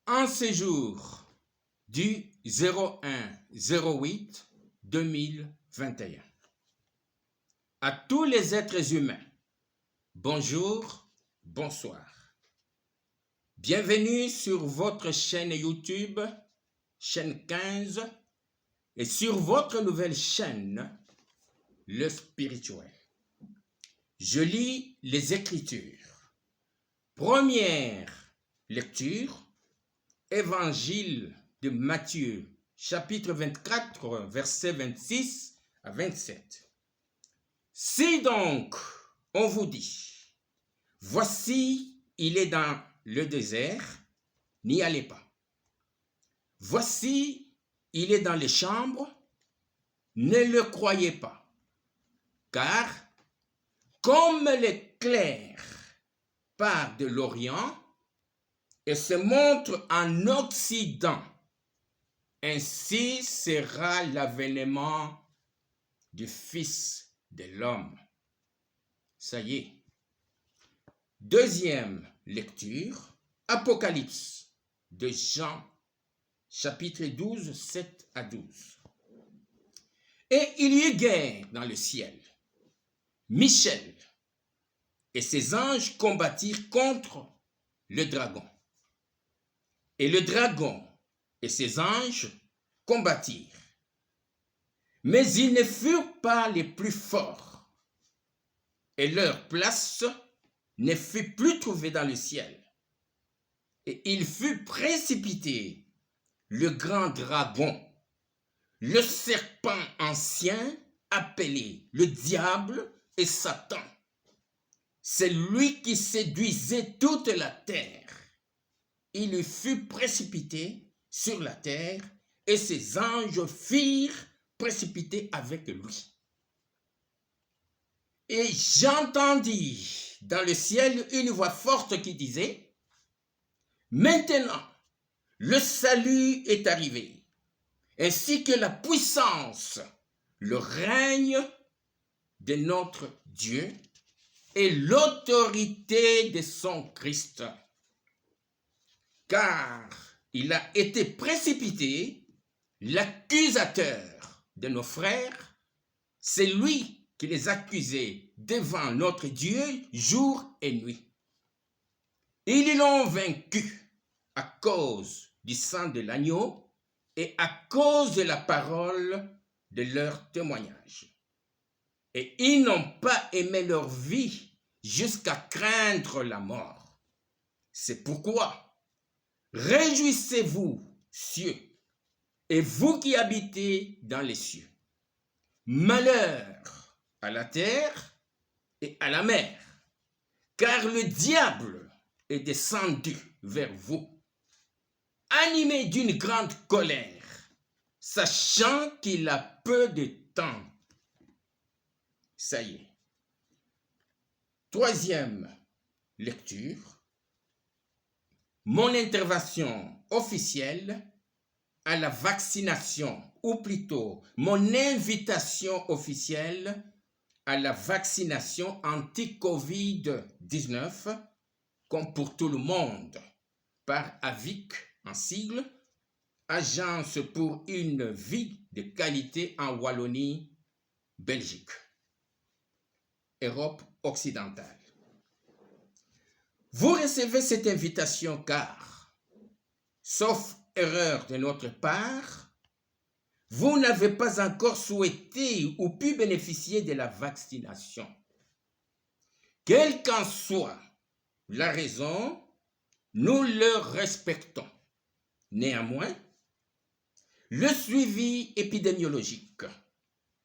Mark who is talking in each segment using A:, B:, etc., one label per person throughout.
A: En ce jour du 01-08-2021, à tous les êtres humains, bonjour, bonsoir. Bienvenue sur votre chaîne YouTube, chaîne 15, et sur votre nouvelle chaîne, le spirituel. Je lis les Écritures. Première lecture, Évangile de Matthieu, chapitre 24, versets 26 à 27. Si donc on vous dit, voici, il est dans le désert, n'y allez pas. Voici, il est dans les chambres, ne le croyez pas. Car, comme l'éclair part de l'Orient et se montre en Occident, ainsi sera l'avènement du Fils de l'homme. Ça y est. Deuxième lecture, Apocalypse de Jean, chapitre 12, 7 à 12. Et il y eut guerre dans le ciel. Michel et ses anges combattirent contre le dragon. Et le dragon et ses anges combattirent. Mais ils ne furent pas les plus forts. Et leur place ne fut plus trouvée dans le ciel. Et il fut précipité, le grand dragon, le serpent ancien, appelé le diable et Satan. C'est lui qui séduisait toute la terre. Il fut précipité sur la terre et ses anges furent précipités avec lui. Et j'entendis dans le ciel une voix forte qui disait, maintenant, le salut est arrivé, ainsi que la puissance, le règne de notre Dieu et l'autorité de son Christ. Car il a été précipité, l'accusateur de nos frères, c'est lui qui les accusait devant notre Dieu jour et nuit. Ils l'ont vaincu à cause du sang de l'agneau et à cause de la parole de leur témoignage. Et ils n'ont pas aimé leur vie jusqu'à craindre la mort. C'est pourquoi, réjouissez-vous, cieux, et vous qui habitez dans les cieux. Malheur à la terre et à la mer, car le diable est descendu vers vous, animé d'une grande colère, sachant qu'il a peu de temps. Ça y est. Troisième lecture, mon intervention officielle à la vaccination, ou plutôt mon invitation officielle à la vaccination anti-Covid-19, comme pour tout le monde, par AVIC en sigle, Agence pour une vie de qualité en Wallonie, Belgique, Europe occidentale. Vous recevez cette invitation car, sauf erreur de notre part, vous n'avez pas encore souhaité ou pu bénéficier de la vaccination. Quelle qu'en soit la raison, nous le respectons. Néanmoins, le suivi épidémiologique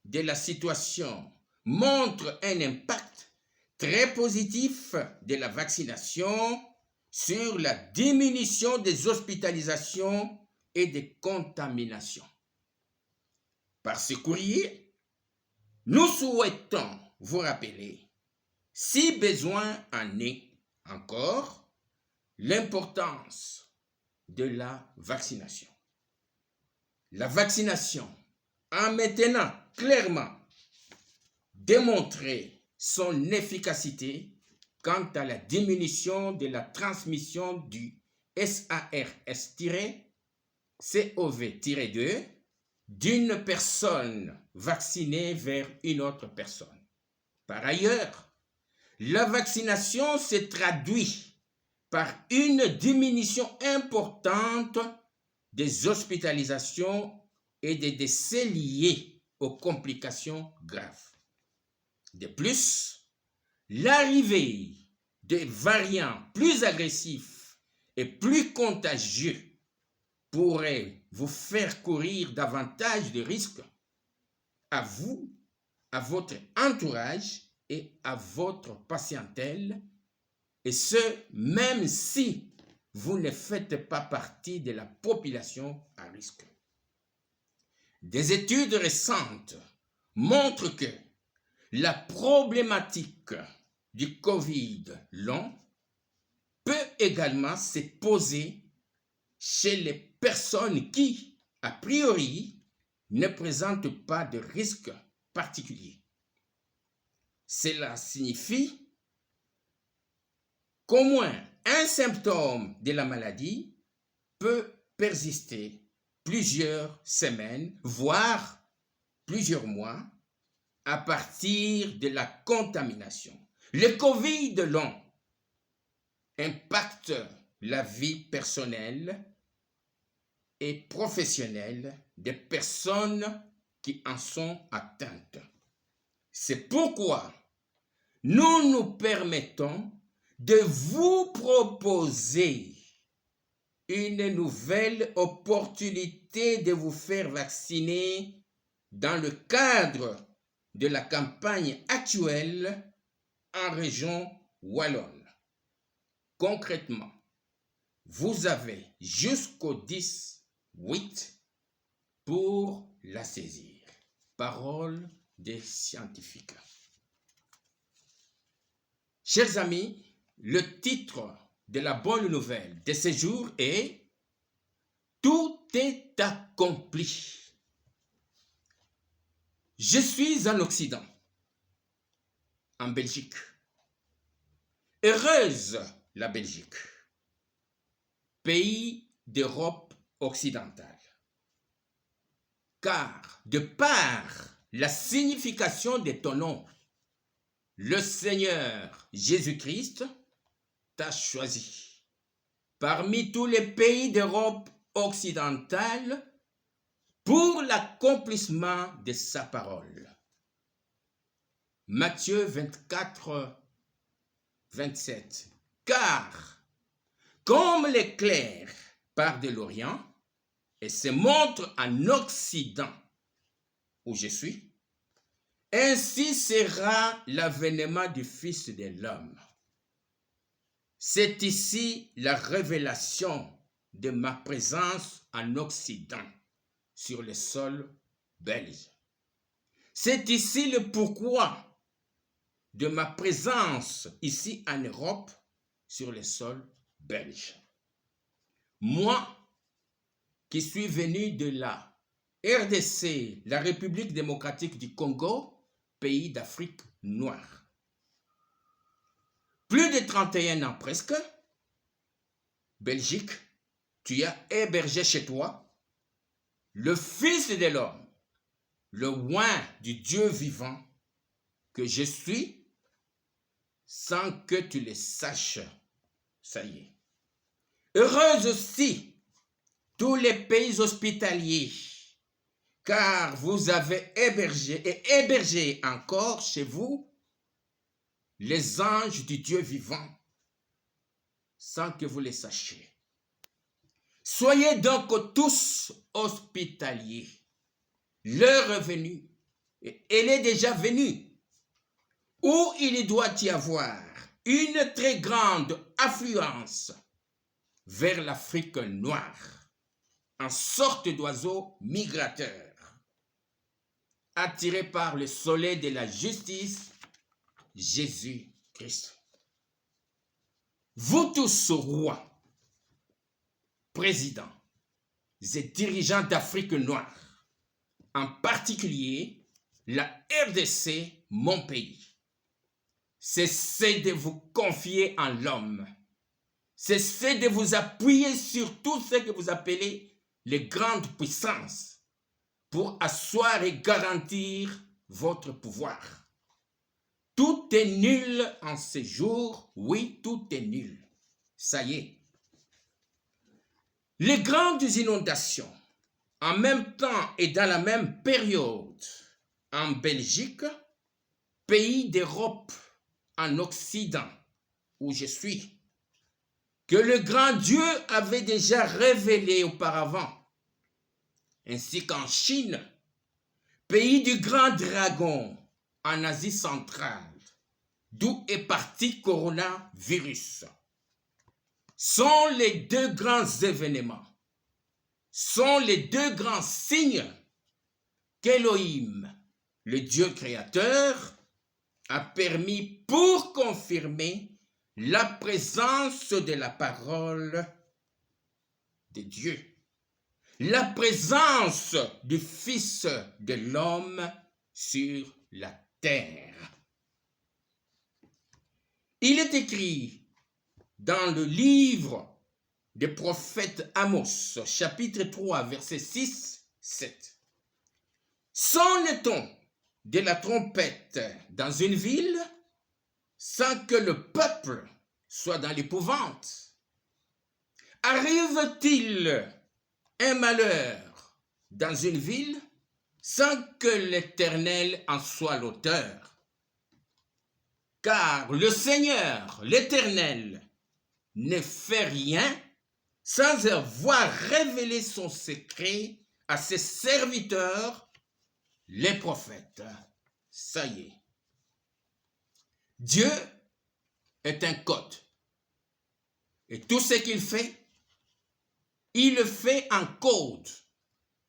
A: de la situation montre un impact très positif de la vaccination sur la diminution des hospitalisations et des contaminations. Par ce courrier, nous souhaitons vous rappeler, si besoin en est encore, l'importance de la vaccination. La vaccination a maintenant clairement démontré son efficacité quant à la diminution de la transmission du SARS-CoV-2 d'une personne vaccinée vers une autre personne. Par ailleurs, la vaccination se traduit par une diminution importante des hospitalisations et des décès liés aux complications graves. De plus, l'arrivée des variants plus agressifs et plus contagieux pourrait vous faire courir davantage de risques à vous, à votre entourage et à votre patientèle, et ce, même si vous ne faites pas partie de la population à risque. Des études récentes montrent que la problématique du Covid long peut également se poser chez les personnes qui, a priori, ne présentent pas de risque particulier. Cela signifie qu'au moins un symptôme de la maladie peut persister plusieurs semaines, voire plusieurs mois, à partir de la contamination. Le Covid long impacte la vie personnelle et professionnelle des personnes qui en sont atteintes. C'est pourquoi nous nous permettons de vous proposer une nouvelle opportunité de vous faire vacciner dans le cadre de la campagne actuelle en région wallonne. Concrètement, vous avez jusqu'au 10/8 pour la saisir. Parole des scientifiques. Chers amis, le titre de la bonne nouvelle de ce jour est « Tout est accompli ». Je suis en Occident, en Belgique. Heureuse la Belgique, pays d'Europe occidentale, car de par la signification de ton nom, le Seigneur Jésus-Christ t'a choisi parmi tous les pays d'Europe occidentale pour l'accomplissement de sa parole. Matthieu 24, 27. Car, comme l'éclair part de l'Orient et se montre en Occident, où je suis, ainsi sera l'avènement du Fils de l'homme. C'est ici la révélation de ma présence en Occident, sur le sol belge. C'est ici le pourquoi de ma présence ici en Europe, sur le sol belge. Moi, qui suis venu de la RDC, la République démocratique du Congo, pays d'Afrique noire. Plus de 31 ans presque, Belgique, tu as hébergé chez toi le Fils de l'homme, le oint du Dieu vivant que je suis, sans que tu le saches. Ça y est. Heureuse aussi tous les pays hospitaliers, car vous avez hébergé et hébergé encore chez vous les anges du Dieu vivant, sans que vous les sachiez. Soyez donc tous hospitaliers. L'heure est venue, et elle est déjà venue, où il doit y avoir une très grande affluence vers l'Afrique noire, en sorte d'oiseaux migrateurs, attirés par le soleil de la justice, Jésus-Christ. Vous tous, rois, présidents et dirigeants d'Afrique noire, en particulier la RDC, mon pays, cessez de vous confier en l'homme. cessez de vous appuyer sur tout ce que vous appelez les grandes puissances pour asseoir et garantir votre pouvoir. Tout est nul en ces jours, oui, tout est nul. Ça y est. Les grandes inondations, en même temps et dans la même période, en Belgique, pays d'Europe, en Occident, où je suis, que le grand Dieu avait déjà révélé auparavant, ainsi qu'en Chine, pays du grand dragon, en Asie centrale, d'où est parti coronavirus, sont les deux grands événements, sont les deux grands signes qu'Élohim, le Dieu créateur, a permis pour confirmer la présence de la parole de Dieu, la présence du Fils de l'homme sur la terre. Il est écrit dans le livre du prophète Amos, chapitre 3, versets 6-7. Sonne-t-on de la trompette dans une ville sans que le peuple soit dans l'épouvante? Arrive-t-il un malheur dans une ville sans que l'Éternel en soit l'auteur? Car le Seigneur, l'Éternel, ne fait rien sans avoir révélé son secret à ses serviteurs, les prophètes. Ça y est. Dieu est un code. Et tout ce qu'il fait, il le fait en code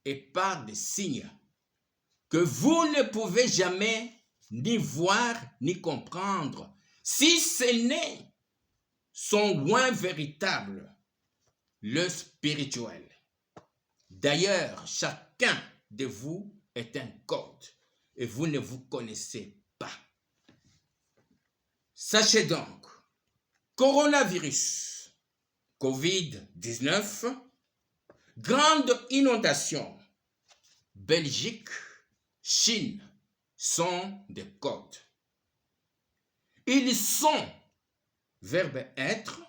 A: et par des signes que vous ne pouvez jamais ni voir ni comprendre, si ce n'est son loin véritable, le spirituel. D'ailleurs, chacun de vous est un code et vous ne vous connaissez pas. Sachez donc, coronavirus, Covid-19, grande inondation, Belgique, Chine, sont des codes. Ils sont, verbe être,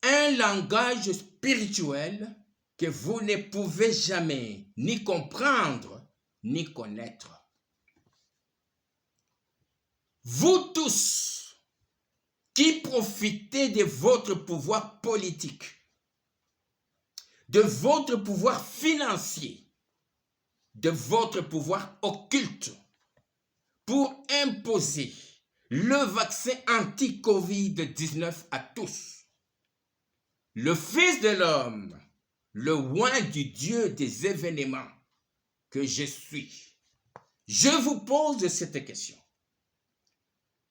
A: un langage spirituel que vous ne pouvez jamais ni comprendre ni connaître. Vous tous qui profitez de votre pouvoir politique, de votre pouvoir financier, de votre pouvoir occulte pour imposer le vaccin anti-Covid-19 à tous. Le Fils de l'homme, le oint du Dieu des événements que je suis. Je vous pose cette question.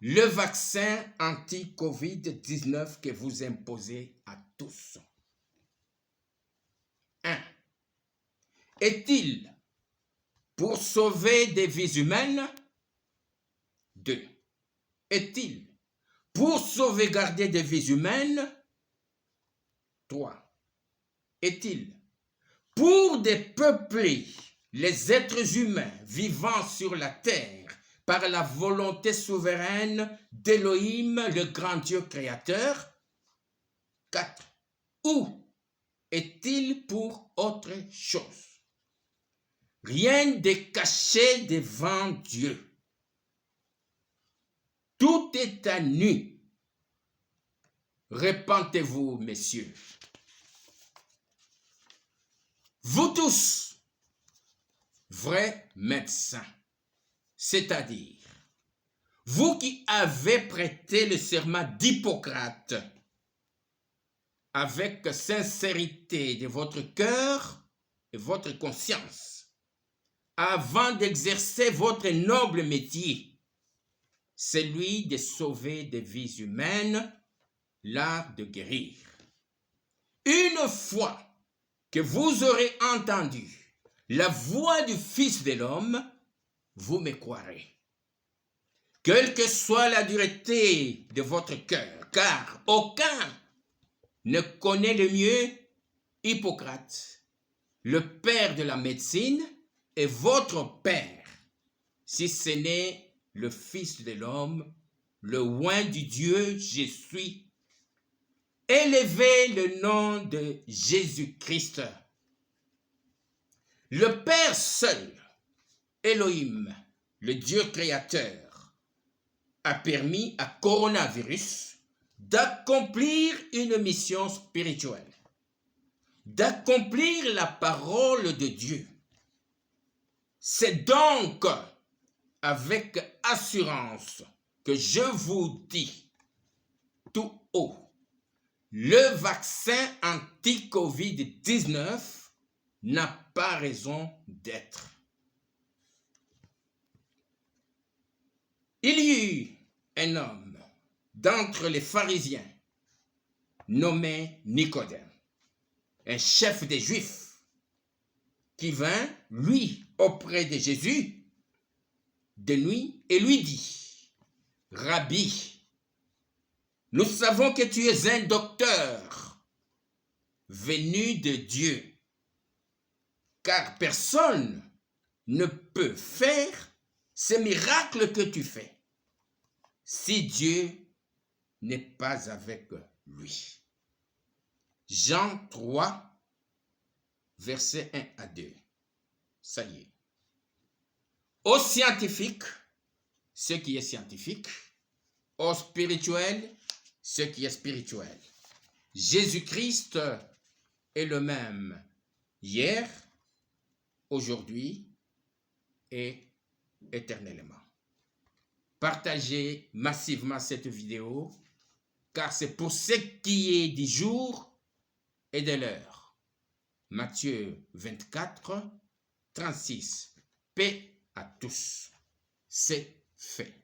A: Le vaccin anti-Covid-19 que vous imposez à tous. 1. Est-il pour sauver des vies humaines? 2. Est-il pour sauvegarder des vies humaines? 3. Est-il pour dépeupler les êtres humains vivant sur la terre par la volonté souveraine d'Élohim, le grand Dieu créateur? 4. Ou est-il pour autre chose? Rien de caché devant Dieu. Tout est à nu. Répentez-vous, messieurs. Vous tous, vrais médecins, c'est-à-dire vous qui avez prêté le serment d'Hippocrate avec sincérité de votre cœur et votre conscience, avant d'exercer votre noble métier, celui de sauver des vies humaines, l'art de guérir. Une fois que vous aurez entendu la voix du Fils de l'homme, vous me croirez. Quelle que soit la dureté de votre cœur, car aucun ne connaît le mieux Hippocrate, le père de la médecine, et votre père, si ce n'est le Fils de l'homme, le oint du Dieu, je suis. Élevez le nom de Jésus-Christ. Le Père seul, Elohim, le Dieu créateur, a permis à coronavirus d'accomplir une mission spirituelle, d'accomplir la parole de Dieu. C'est donc avec assurance que je vous dis tout haut, le vaccin anti-Covid-19 n'a pas raison d'être. Il y eut un homme d'entre les pharisiens nommé Nicodème, un chef des Juifs, qui vint, lui, auprès de Jésus de nuit et lui dit, « Rabbi, nous savons que tu es un docteur venu de Dieu, car personne ne peut faire ces miracles que tu fais si Dieu n'est pas avec lui. » Jean 3, versets 1 à 2. Ça y est. Aux scientifiques, ce qui est scientifique. Aux spirituels, ce qui est spirituel. Jésus-Christ est le même hier, aujourd'hui et éternellement. Partagez massivement cette vidéo, car c'est pour ce qui est du jour et de l'heure. Matthieu 24, 36. Paix à tous. C'est fait.